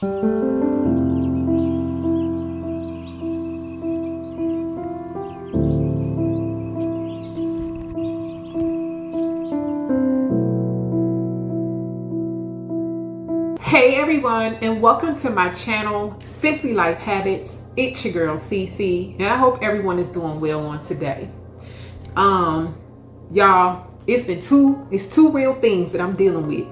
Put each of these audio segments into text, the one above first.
Hey everyone, and welcome to my channel, Simply Life Habits. It's your girl CC, and I hope everyone is doing well on today. Y'all, it's two real things that I'm dealing with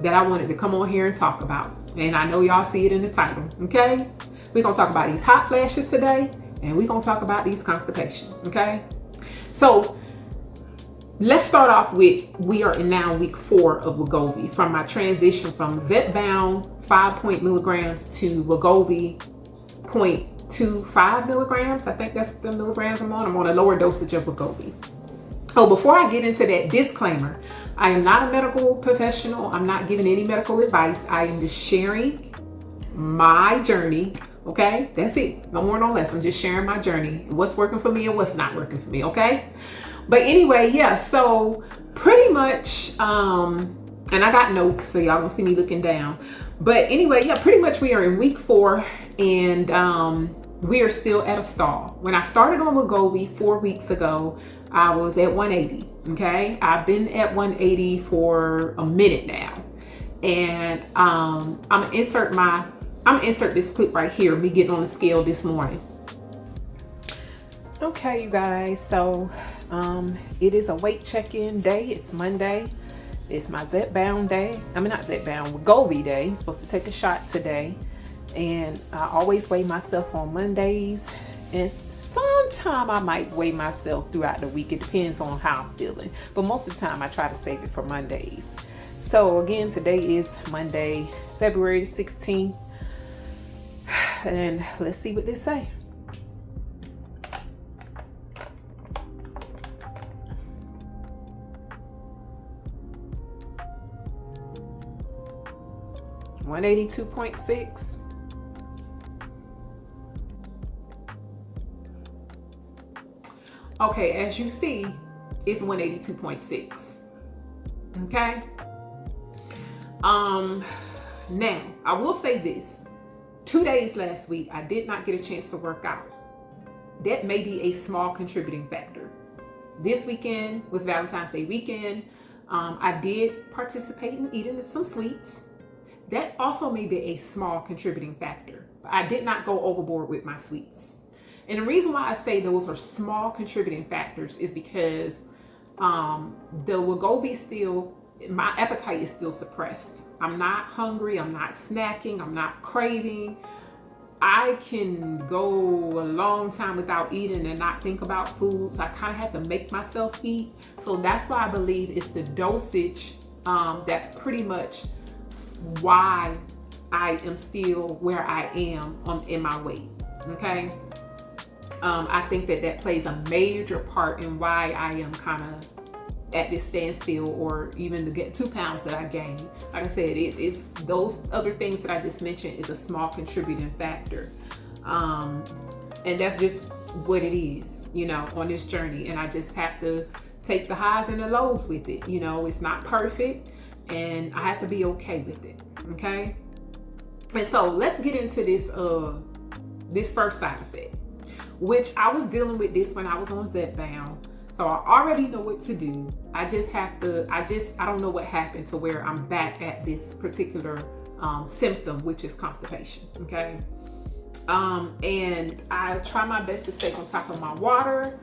that I wanted to come on here and talk about. And I know y'all see it in the title, okay? We're gonna talk about these hot flashes today, and we're gonna talk about these constipation, okay? So let's start off with, we are in now week 4 of Wegovy, from my transition from Zepbound 5 milligrams to Wegovy 0.25 milligrams. I think that's the milligrams I'm on. I'm on a lower dosage of Wegovy. Oh, before I get into that, disclaimer, I am not a medical professional. I'm not giving any medical advice. I am just sharing my journey. Okay, that's it. No more, no less. I'm just sharing my journey, what's working for me and what's not working for me. Okay. But anyway, yeah, so pretty much, and I got notes, so y'all gonna see me looking down. But anyway, yeah, pretty much we are in week 4, and we are still at a stall. When I started on Wegovy 4 weeks ago, I was at 180, okay? I've been at 180 for a minute now. And I'm gonna insert this clip right here, me getting on the scale this morning. Okay, you guys, so it is a weight check-in day. It's Monday. It's my Zepbound day. I mean, not Zepbound, Wegovy day. I'm supposed to take a shot today. And I always weigh myself on Mondays. And sometime I might weigh myself throughout the week. It depends on how I'm feeling. But most of the time I try to save it for Mondays. So again, today is Monday, February the 16th. And let's see what they say. $182.6. Okay, as you see, it's 182.6. Okay. Now I will say this: 2 days last week, I did not get a chance to work out. That may be a small contributing factor. This weekend was Valentine's Day weekend. I did participate in eating some sweets. That also may be a small contributing factor. I did not go overboard with my sweets. And the reason why I say those are small contributing factors is because the Wegovy my appetite is still suppressed. I'm not hungry, I'm not snacking, I'm not craving. I can go a long time without eating and not think about food. So I kind of have to make myself eat. So that's why I believe it's the dosage that's pretty much why I am still where I am in my weight. Okay. I think that plays a major part in why I am kind of at this standstill, or even to get 2 pounds that I gained. Like I said, it's those other things that I just mentioned is a small contributing factor. And that's just what it is, on this journey. And I just have to take the highs and the lows with it. It's not perfect, and I have to be okay with it. Okay. And so let's get into this first side effect, which I was dealing with this when I was on Zepbound. So I already know what to do. I don't know what happened to where I'm back at this particular symptom, which is constipation. Okay. And I try my best to stay on top of my water.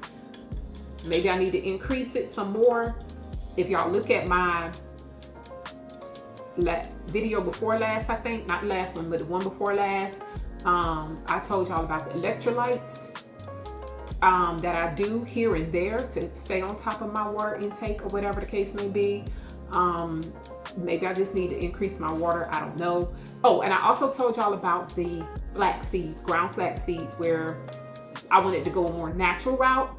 Maybe I need to increase it some more. If y'all look at my video before last, I think, not last one, but the one before last, I told y'all about the electrolytes that I do here and there to stay on top of my water intake, or whatever the case may be. Maybe I just need to increase my water. I don't know. Oh, and I also told y'all about the flax seeds, ground flax seeds, where I wanted to go a more natural route.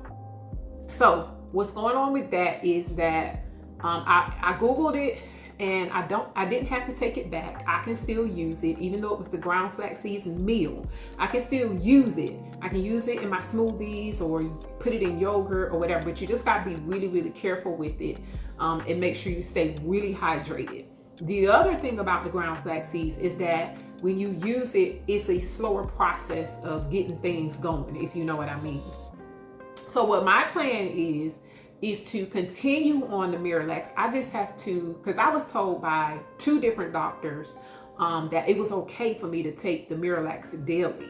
So what's going on with that is that I Googled it, and I didn't have to take it back. I can still use it, even though it was the ground flax seeds meal. I can still use it. I can use it in my smoothies or put it in yogurt or whatever, but you just gotta be really, really careful with it, and make sure you stay really hydrated. The other thing about the ground flax seeds is that when you use it, it's a slower process of getting things going, if you know what I mean. So what my plan is to continue on the Miralax. I just have to, because I was told by 2 different doctors that it was okay for me to take the Miralax daily.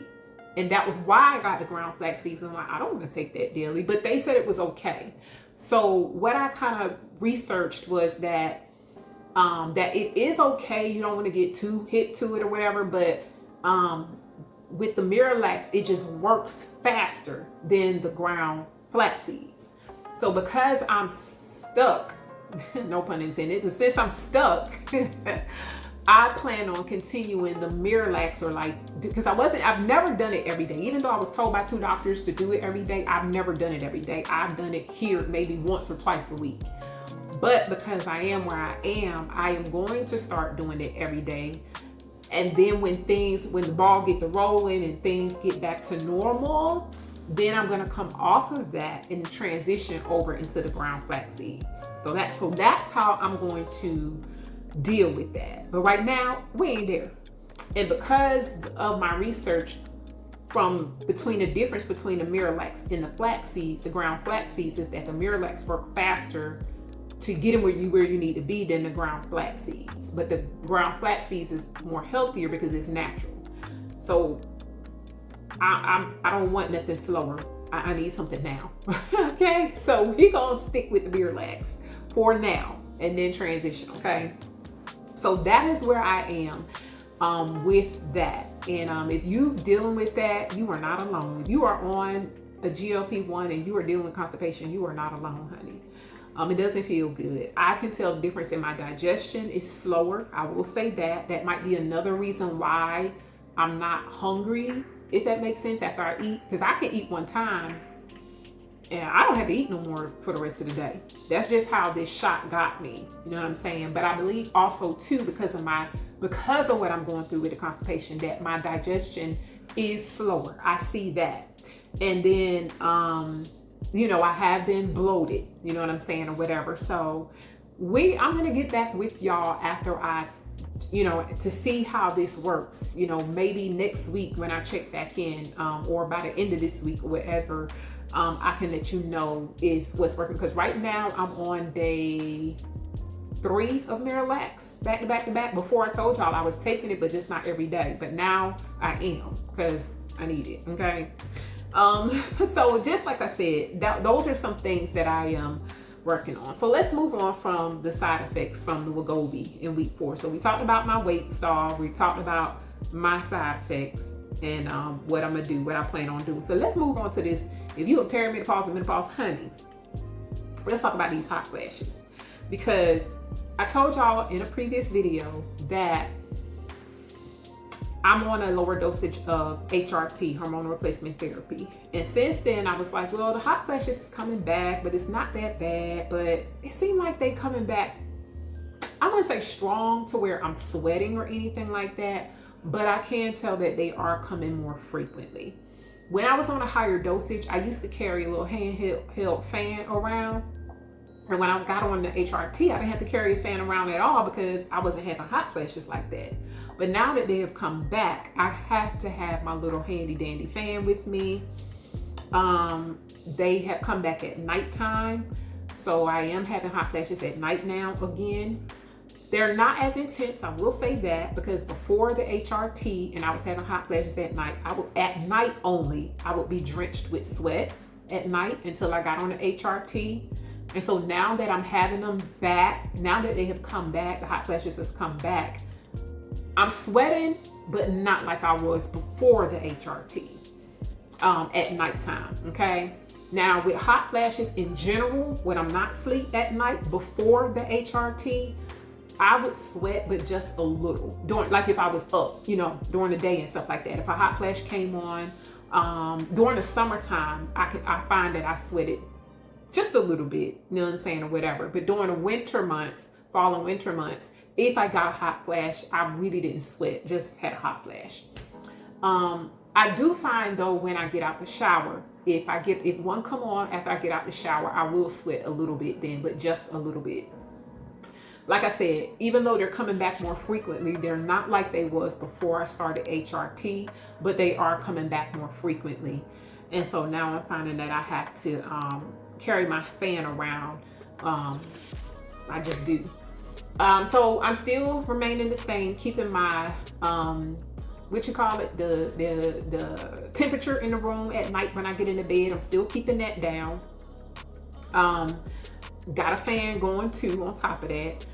And that was why I got the ground flax seeds. I'm like, I don't want to take that daily, but they said it was okay. So what I kind of researched was that that it is okay. You don't want to get too hip to it or whatever, but with the Miralax, it just works faster than the ground flax seeds. So because I'm stuck, no pun intended, but since I'm stuck, I plan on continuing the Miralax, or because I've never done it every day. Even though I was told by 2 doctors to do it every day, I've never done it every day. I've done it here maybe once or twice a week. But because I am where I am going to start doing it every day. And then when the ball get to rolling and things get back to normal, then I'm gonna come off of that and transition over into the ground flax seeds. So that's how I'm going to deal with that. But right now, we ain't there. And because of my research between the difference between the Miralax and the flax seeds, the ground flax seeds, is that the Miralax work faster to get them where you need to be than the ground flax seeds. But the ground flax seeds is more healthier because it's natural. So I don't want nothing slower. I need something now. Okay, so we gonna stick with the Miralax for now and then transition. Okay. So that is where I am with that. And if you're dealing with that, you are not alone. If you are on a GLP-1 and you are dealing with constipation, you are not alone, honey. It doesn't feel good. I can tell the difference in my digestion is slower. I will say that. That might be another reason why I'm not hungry, if that makes sense, after I eat. Because I can eat one time and I don't have to eat no more for the rest of the day. That's just how this shot got me. You know what I'm saying? But I believe also too, because of what I'm going through with the constipation, that my digestion is slower. I see that. And then, I have been bloated, you know what I'm saying, or whatever. So I'm going to get back with y'all after to see how this works, maybe next week when I check back in, or by the end of this week or whatever. I can let you know if what's working, because right now I'm on day 3 of Miralax, back to back to back. Before I told y'all I was taking it, but just not every day. But now I am, because I need it. Okay. So just like I said, those are some things that I am working on. So let's move on from the side effects from the Wegovy in week 4. So we talked about my weight stall. We talked about my side effects and what I'm gonna do, what I plan on doing. So let's move on to this. If you are perimenopause and menopause, honey, let's talk about these hot flashes, because I told y'all in a previous video that I'm on a lower dosage of HRT, hormone replacement therapy. And since then, I was like, well, the hot flashes is coming back, but it's not that bad. But it seemed like they coming back, I wouldn't say strong to where I'm sweating or anything like that, but I can tell that they are coming more frequently. When I was on a higher dosage, I used to carry a little handheld fan around. And when I got on the HRT, I didn't have to carry a fan around at all because I wasn't having hot flashes like that. But now that they have come back, I have to have my little handy dandy fan with me. They have come back at nighttime. So I am having hot flashes at night now again. They're not as intense, I will say that, because before the HRT and I was having hot flashes at night, at night only, I would be drenched with sweat at night until I got on the HRT. And so now that I'm having them back, now that they have come back, the hot flashes has come back, I'm sweating, but not like I was before the HRT at nighttime, okay? Now with hot flashes in general, when I'm not asleep at night before the HRT, I would sweat, but just a little. Like if I was up, during the day and stuff like that. If a hot flash came on, during the summertime, I find that I sweated just a little bit, you know what I'm saying, or whatever. But during the winter months, fall and winter months, if I got a hot flash, I really didn't sweat, just had a hot flash. I do find though, when I get out the shower, if one come on after I get out the shower, I will sweat a little bit then, but just a little bit. like I said, even though they're coming back more frequently, they're not like they was before I started HRT, but they are coming back more frequently. And so now I'm finding that I have to carry my fan around. I just do. So I'm still remaining the same, keeping my what you call it, the temperature in the room at night when I get into bed. I'm still keeping that down. Got a fan going too on top of that.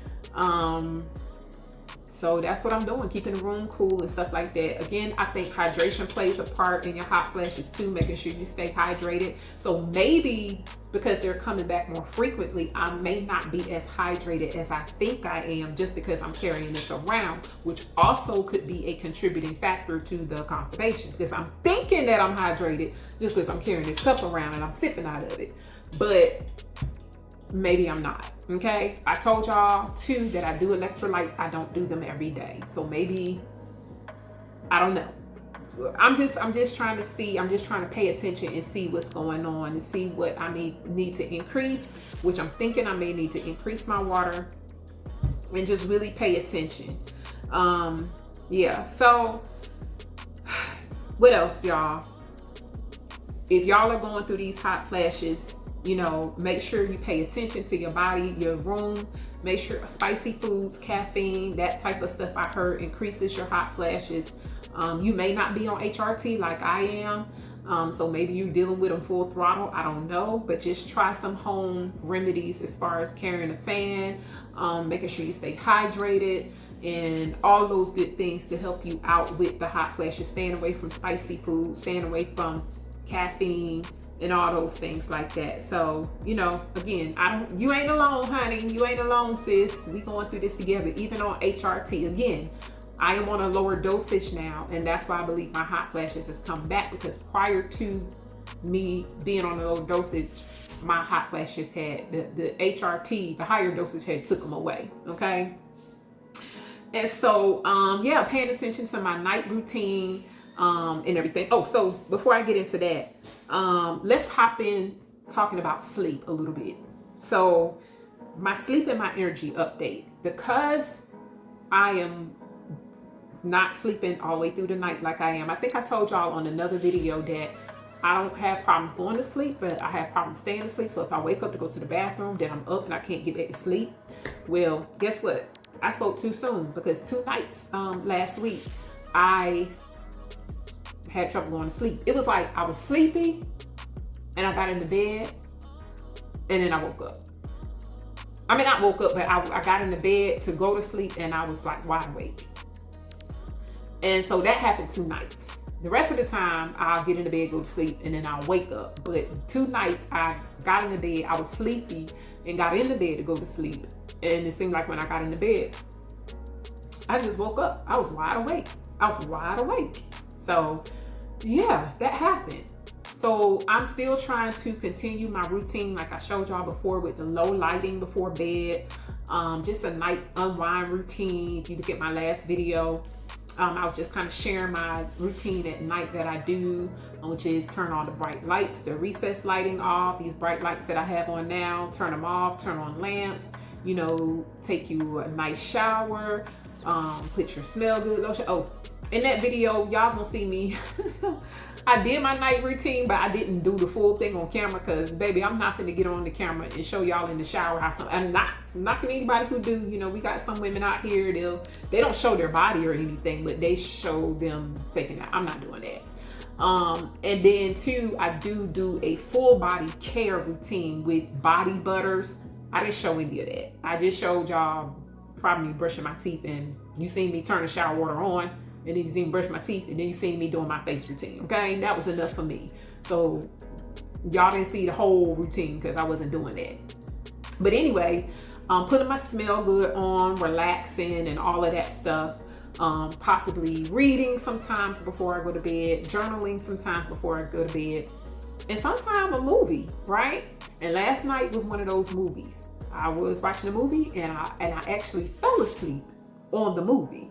So that's what I'm doing, keeping the room cool and stuff like that. Again, I think hydration plays a part in your hot flashes too, making sure you stay hydrated. So maybe because they're coming back more frequently, I may not be as hydrated as I think I am just because I'm carrying this around, which also could be a contributing factor to the constipation, because I'm thinking that I'm hydrated just because I'm carrying this cup around and I'm sipping out of it. But maybe I'm not. Okay, I told y'all too that I do electrolytes. I don't do them every day, so maybe, I don't know. I'm just trying to see. I'm just trying to pay attention and see what's going on and see what I may need to increase, which I'm thinking I may need to increase my water and just really pay attention. Yeah. So what else, y'all? If y'all are going through these hot flashes, you know, make sure you pay attention to your body, your room. Make sure spicy foods, caffeine, that type of stuff I heard increases your hot flashes. You may not be on HRT like I am. So maybe you're dealing with them full throttle. I don't know, but just try some home remedies as far as carrying a fan, making sure you stay hydrated, and all those good things to help you out with the hot flashes. Staying away from spicy food, staying away from caffeine, and all those things like that. So, you know, again, you ain't alone, honey. You ain't alone, sis. We going through this together, even on HRT. Again, I am on a lower dosage now, and that's why I believe my hot flashes has come back, because prior to me being on a low dosage, my hot flashes had the HRT, the higher dosage had took them away. Okay. And so, yeah, paying attention to my night routine, and everything. Oh, so before I get into that, let's hop in talking about sleep a little bit. So my sleep and my energy update, because I am not sleeping all the way through the night like I am. I think I told y'all on another video that I don't have problems going to sleep, but I have problems staying asleep. So if I wake up to go to the bathroom, then I'm up and I can't get back to sleep. Well, guess what? I spoke too soon, because 2 nights last week, I had trouble going to sleep. It was like I was sleepy and I got into bed and then I woke up. I mean, not woke up, but I got into bed to go to sleep and I was like wide awake. And so that happened 2 nights. The rest of the time, I'll get into bed, go to sleep, and then I'll wake up. But 2 nights, I got into bed, I was sleepy, and got into bed to go to sleep. And it seemed like when I got into bed, I just woke up. I was wide awake. So, yeah, that happened. So I'm still trying to continue my routine like I showed y'all before, with the low lighting before bed. Just a night unwind routine. If you look at my last video, I was just kind of sharing my routine at night that I do, which is turn on the bright lights, the recessed lighting off, these bright lights that I have on now, turn them off, turn on lamps, you know, take you a nice shower, put your smell good lotion. Oh, in that video, y'all gonna see me. I did my night routine, but I didn't do the full thing on camera, because baby, I'm not gonna get on the camera and show y'all in the shower how I'm not knocking anybody who do. You know, we got some women out here, they don't show their body or anything, but they show them taking that. I'm not doing that. And then too, I do a full body care routine with body butters. I didn't show any of that. I just showed y'all probably brushing my teeth, and you seen me turn the shower water on, and then you see me brush my teeth, and then you see me doing my face routine. Okay, that was enough for me. So y'all didn't see the whole routine because I wasn't doing that. But anyway, putting my smell good on, relaxing, and all of that stuff. Possibly reading sometimes before I go to bed, journaling sometimes before I go to bed, and sometimes a movie, right? And last night was one of those movies. I was watching a movie and I actually fell asleep on the movie.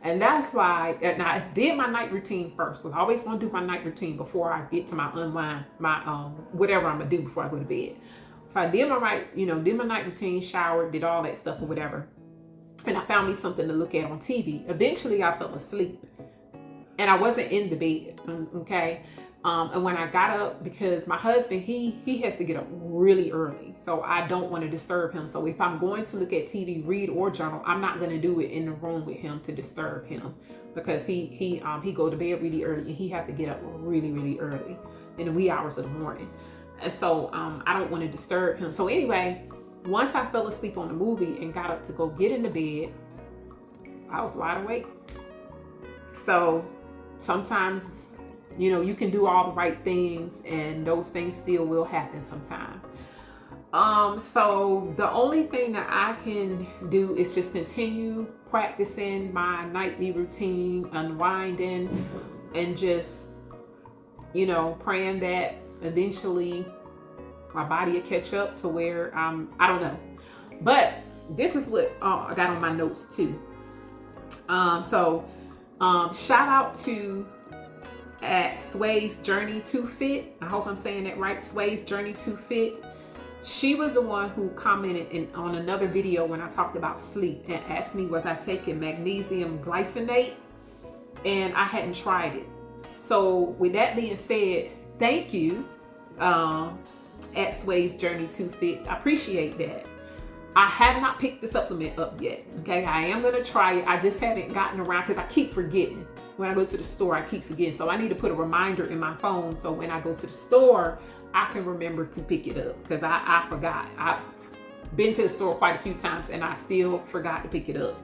And that's why, and I did my night routine first. So I always want to do my night routine before I get to my unwind, my whatever I'm gonna do before I go to bed. So I did did my night routine, showered, did all that stuff or whatever. And I found me something to look at on TV. Eventually I fell asleep and I wasn't in the bed. Okay. And when I got up, because my husband, he has to get up really early. So I don't want to disturb him. So if I'm going to look at TV, read, or journal, I'm not going to do it in the room with him to disturb him, because he go to bed really early and he have to get up really, really early in the wee hours of the morning. And so I don't want to disturb him. So anyway, once I fell asleep on the movie and got up to go get in the bed, I was wide awake. So sometimes, you can do all the right things and those things still will happen sometime. So the only thing that I can do is just continue practicing my nightly routine, unwinding, and just, praying that eventually my body will catch up to where I don't know. But this is what I got on my notes too. So shout out to at Sway's Journey to Fit. I hope I'm saying that right. Sway's Journey to Fit. She was the one who commented on another video when I talked about sleep and asked me, was I taking magnesium glycinate? And I hadn't tried it. So with that being said, thank you, at Sway's Journey to Fit. I appreciate that. I have not picked the supplement up yet. Okay, I am gonna try it. I just haven't gotten around because I keep forgetting. When I go to the store, I keep forgetting. So I need to put a reminder in my phone so when I go to the store, I can remember to pick it up, because I forgot. I've been to the store quite a few times and I still forgot to pick it up.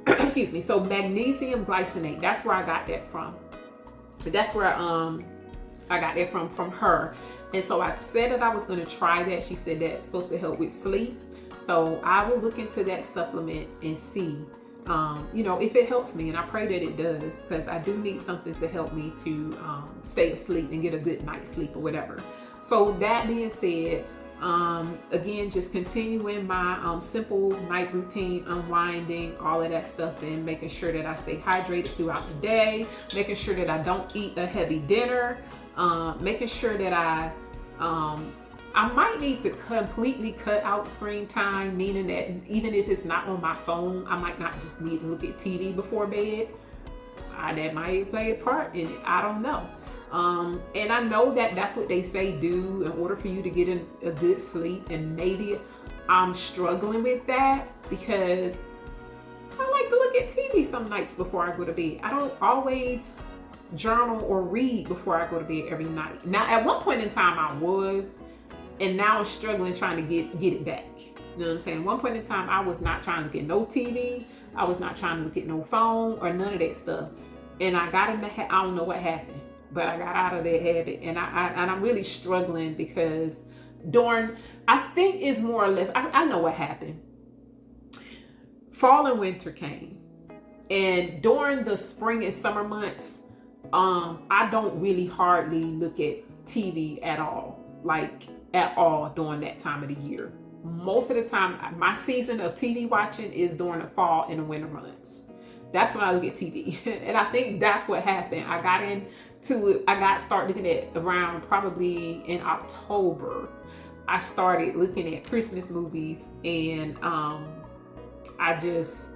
Excuse me. So magnesium glycinate, that's where I got that from. That's where I got that from her. And so I said that I was going to try that. She said that's supposed to help with sleep. So I will look into that supplement and see, if it helps me. And I pray that it does, because I do need something to help me to stay asleep and get a good night's sleep or whatever. So that being said, again, just continuing my simple night routine, unwinding, all of that stuff, and making sure that I stay hydrated throughout the day, making sure that I don't eat a heavy dinner, making sure that I might need to completely cut out screen time, meaning that even if it's not on my phone, I might not just need to look at TV before bed. That might play a part in it. I don't know. And I know that that's what they say do in order for you to get a good sleep. And maybe I'm struggling with that because I like to look at TV some nights before I go to bed. I don't always journal or read before I go to bed every night. Now, at one point in time I was, and now I'm struggling trying to get it back. You know what I'm saying? At one point in time, I was not trying to look at no TV. I was not trying to look at no phone or none of that stuff. And I got in the I don't know what happened, but I got out of that habit. And I'm really struggling because I think it's more or less, I know what happened. Fall and winter came. And during the spring and summer months, I don't really hardly look at TV at all. At all during that time of the year. Most of the time, my season of TV watching is during the fall and the winter months. That's when I look at TV. And I think that's what happened. I got into it, I started looking at around probably in October. I started looking at Christmas movies, and I just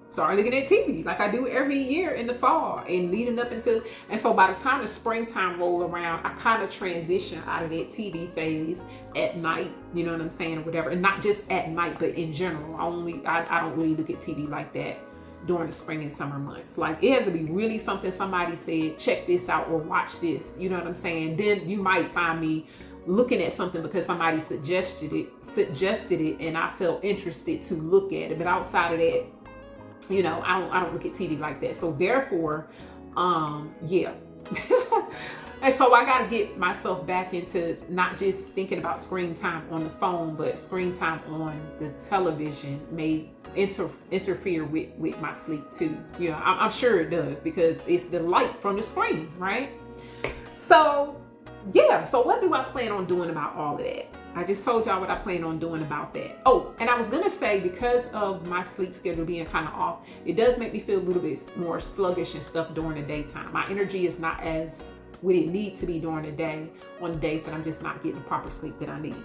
started looking at TV like I do every year in the fall and leading up until, and so by the time the springtime rolled around, I kind of transitioned out of that TV phase at night, you know what I'm saying, or whatever. And not just at night, but in general. I don't really look at TV like that during the spring and summer months. Like, it has to be really something somebody said, check this out or watch this, you know what I'm saying? Then you might find me looking at something because somebody suggested it and I felt interested to look at it. But outside of that, I don't look at TV like that. So therefore, yeah. And so I got to get myself back into not just thinking about screen time on the phone, but screen time on the television may interfere with my sleep too. I'm sure it does, because it's the light from the screen, right? So yeah, so what do I plan on doing about all of that? I just told y'all what I plan on doing about that. Oh, and I was gonna say, because of my sleep schedule being kind of off, it does make me feel a little bit more sluggish and stuff during the daytime. My energy is not as what it need to be during the day, on the days that I'm just not getting the proper sleep that I need.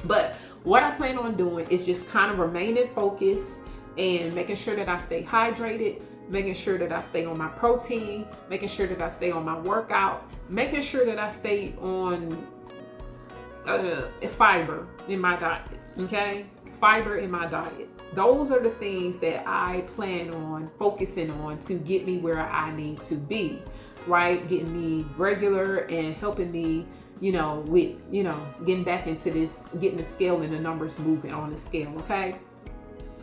But what I plan on doing is just kind of remaining focused and making sure that I stay hydrated, making sure that I stay on my protein, making sure that I stay on my workouts, making sure that I stay on fiber in my diet, okay? Fiber in my diet. Those are the things that I plan on focusing on to get me where I need to be, right? Getting me regular and helping me, with, getting back into this, getting the scale and the numbers moving on the scale, okay?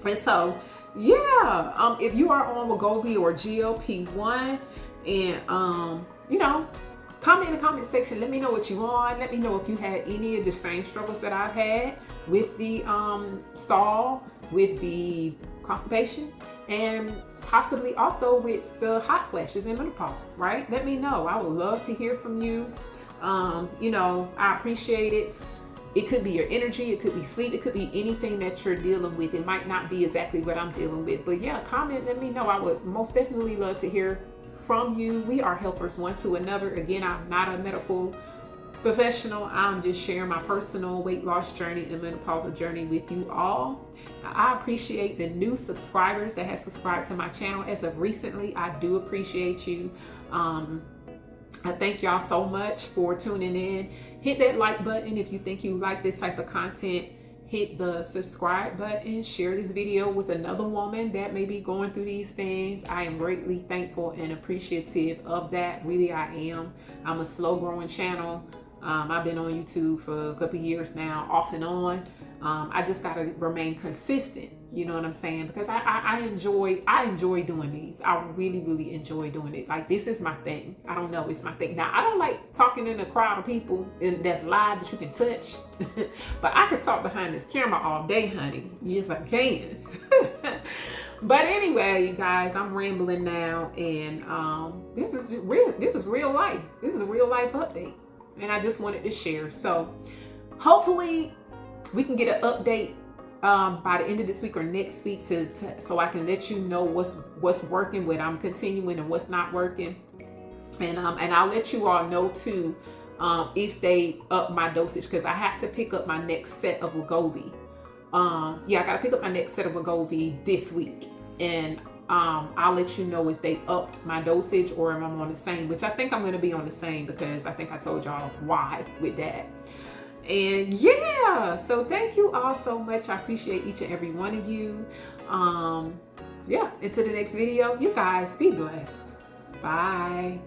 And so, yeah, if you are on Wegovy or GLP-1 and, comment in the comment section. Let me know what you want. Let me know if you had any of the same struggles that I've had with the stall, with the constipation, and possibly also with the hot flashes and menopause, right? Let me know. I would love to hear from you. I appreciate it. It could be your energy, it could be sleep, it could be anything that you're dealing with. It might not be exactly what I'm dealing with, but yeah, comment, let me know. I would most definitely love to hear from you. We are helpers one to another. Again, I'm not a medical professional. I'm just sharing my personal weight loss journey and menopausal journey with you all. I appreciate the new subscribers that have subscribed to my channel as of recently. I do appreciate you. I thank y'all so much for tuning in. Hit that like button if you think you like this type of content. Hit the subscribe button, share this video with another woman that may be going through these things. I am greatly thankful and appreciative of that. Really, I am. I'm a slow growing channel. I've been on YouTube for a couple years now, off and on. I just got to remain consistent. You know what I'm saying? Because I enjoy doing these. I really, really enjoy doing it. Like, this is my thing. I don't know. It's my thing. Now, I don't like talking in a crowd of people that's live that you can touch. But I could talk behind this camera all day, honey. Yes, I can. But anyway, you guys, I'm rambling now. And this is real life. This is a real life update. And I just wanted to share. So hopefully we can get an update by the end of this week or next week so I can let you know what's working, what I'm continuing, and what's not working. And I'll let you all know too if they up my dosage, because I have to pick up my next set of Wegovy. I gotta pick up my next set of Wegovy this week, and I'll let you know if they upped my dosage or if I'm on the same, which I think I'm gonna be on the same, because I think I told y'all why with that. And yeah, so thank you all so much. I appreciate each and every one of you. Until the next video, you guys be blessed. Bye.